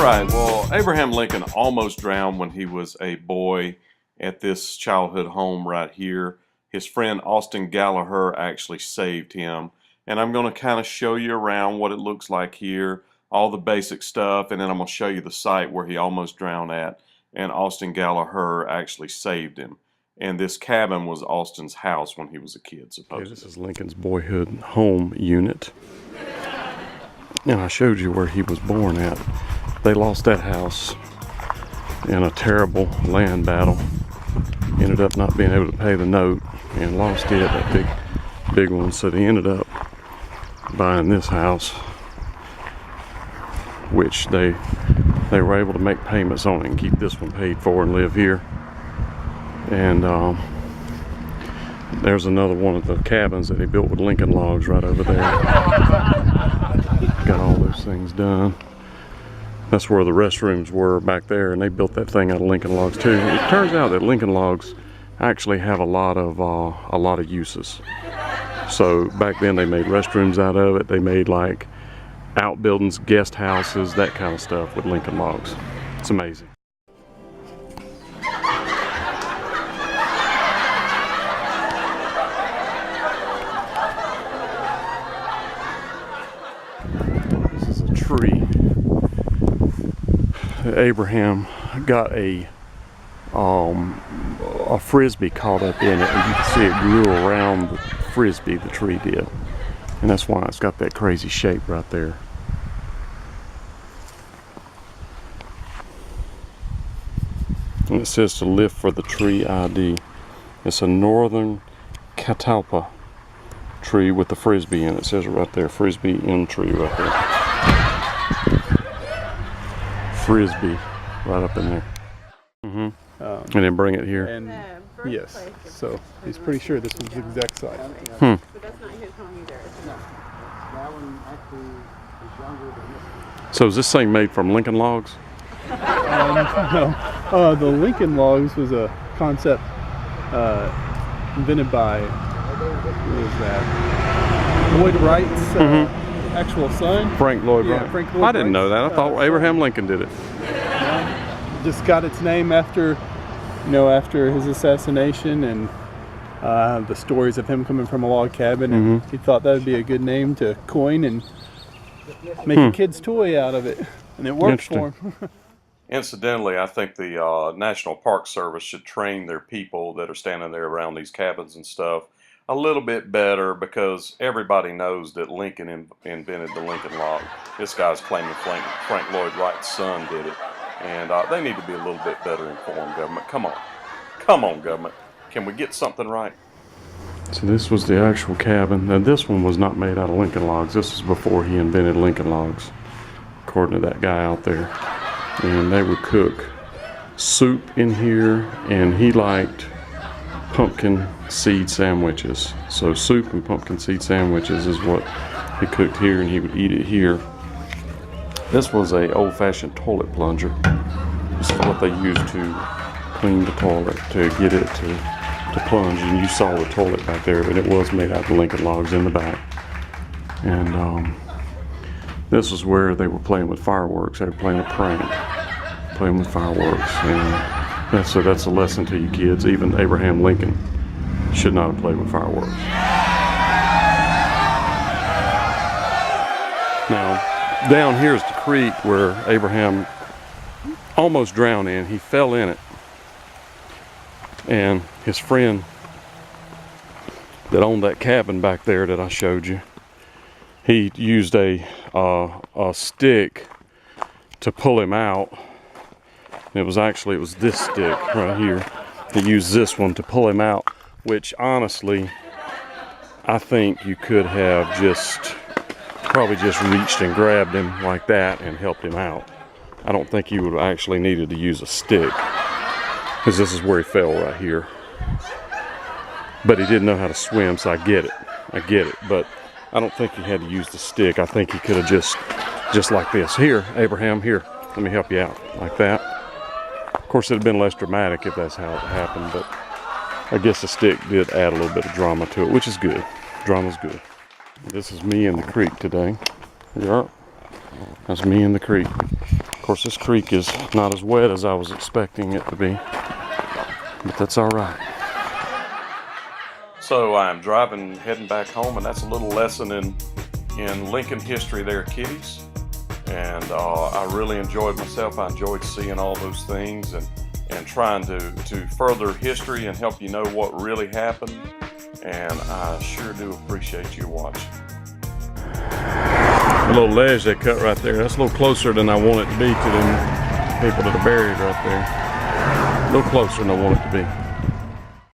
right, well, Abraham Lincoln almost drowned when he was a boy at this childhood home right here. His friend Austin Gollaher actually saved him. And I'm going to kind of show you around what it looks like here, all the basic stuff, and then I'm going to show you the site where he almost drowned at. And Austin Gollaher actually saved him. And this cabin was Austin's house when he was a kid, supposedly. Okay, this is Lincoln's boyhood home unit. And I showed you where he was born at. They lost that house in a terrible land battle. Ended up not being able to pay the note and lost it, that big one. So they ended up buying this house, which they were able to make payments on it and keep this one paid for and live here. And there's another one of the cabins that they built with Lincoln logs right over there. Got all those things done. That's where the restrooms were back there, and they built that thing out of Lincoln logs too. It turns out that Lincoln logs actually have a lot of uses. So back then they made restrooms out of it. They made like outbuildings, guest houses, that kind of stuff with Lincoln logs. It's amazing. This is a tree. Abraham got a frisbee caught up in it, and you can see it grew around the frisbee, the tree did, and that's why it's got that crazy shape right there. And it says to lift for the tree ID. It's a northern catalpa tree with the frisbee in it. It says it right there, frisbee in tree right there. Frisbee right up in there. And then bring it here. And yes, so he's pretty sure this was the exact size. But that's not his home either. No. That one actually is younger than this one. So is this thing made from Lincoln logs? No. The Lincoln logs was a concept invented by, who was that? Lloyd Wright's actual son. Frank Lloyd Wright. Frank Lloyd I didn't know that. I thought Wright's Abraham Lincoln did it. Just got its name after, after his assassination, and the stories of him coming from a log cabin, and he thought that would be a good name to coin and make a kid's toy out of it, and it worked for him. Incidentally, I think the National Park Service should train their people that are standing there around these cabins and stuff a little bit better, because everybody knows that Lincoln invented the Lincoln log. This guy's claiming Frank Lloyd Wright's son did it. And they need to be a little bit better informed, government. Come on, government. Can we get something right? So this was the actual cabin. Now this one was not made out of Lincoln logs. This was before he invented Lincoln logs, according to that guy out there. And they would cook soup in here, and he liked pumpkin seed sandwiches. So soup and pumpkin seed sandwiches is what he cooked here, and he would eat it here. This was a old-fashioned toilet plunger. This is what they used to clean the toilet, to get it to plunge. And you saw the toilet back there, but it was made out of Lincoln logs in the back. And this was where they were playing with fireworks. They were playing a prank, playing with fireworks. And so that's a lesson to you kids. Even Abraham Lincoln should not have played with fireworks. Now, down here is the creek where Abraham almost drowned in. He fell in it. And his friend that owned that cabin back there that I showed you, he used a stick to pull him out. And it was this stick right here. He used this one to pull him out, which honestly, I think you could have probably just reached and grabbed him like that and helped him out. I don't think you would have actually needed to use a stick, because this is where he fell right here. But he didn't know how to swim, so I get it. But I don't think he had to use the stick. I think he could have just like this. Here, Abraham, here, let me help you out, like that. Of course, it'd have been less dramatic if that's how it happened, but I guess the stick did add a little bit of drama to it, which is good. Drama's good. This is me in the creek today. Yeah, that's me in the creek. Of Of course, this creek is not as wet as I was expecting it to be, but that's all right. So I'm driving, heading back home, and that's a little lesson in Lincoln history there, kiddies. And I really enjoyed myself. I enjoyed seeing all those things and trying to further history and help you know what really happened. And I sure do appreciate you watching. A little ledge they cut right there. That's a little closer than I want it to be to them people that are buried right there. A little closer than I want it to be.